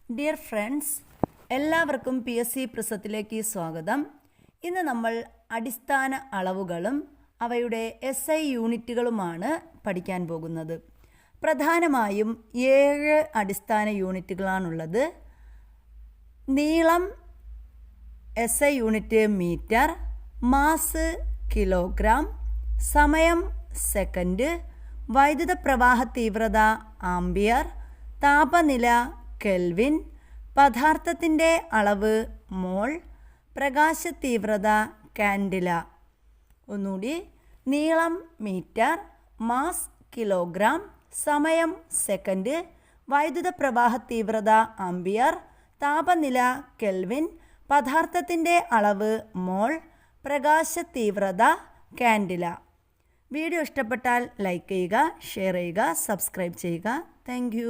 Dear friends, എല്ലാവർക്കും PSC പ്രിസത്തിലേക്ക് സ്വാഗതം. ഇന്ന് നമ്മൾ അടിസ്ഥാന അളവുകളും അവയുടെ SI യൂണിറ്റുകളുമാണ് പഠിക്കാൻ പോകുന്നത്. പ്രധാനമായും 7 അടിസ്ഥാന യൂണിറ്റുകളാണുള്ളത്. നീളം SI unit metre, mass kilogram, സമയം സെക്കൻഡ്, വൈദ്യുത പ്രവാഹ തീവ്രത ആംപിയർ, താപനില കെൽവിൻ, പദാർത്ഥത്തിൻ്റെ അളവ് മോൾ, പ്രകാശ തീവ്രത കാൻഡില. ഒന്നുകൂടി, നീളം മീറ്റർ, മാസ് കിലോഗ്രാം, സമയം സെക്കൻഡ്, വൈദ്യുത പ്രവാഹ തീവ്രത ആംപിയർ, താപനില കെൽവിൻ, പദാർത്ഥത്തിൻ്റെ അളവ് മോൾ, പ്രകാശ തീവ്രത കാൻഡില. വീഡിയോ ഇഷ്ടപ്പെട്ടാൽ ലൈക്ക് ചെയ്യുക, ഷെയർ ചെയ്യുക, സബ്സ്ക്രൈബ് ചെയ്യുക. താങ്ക്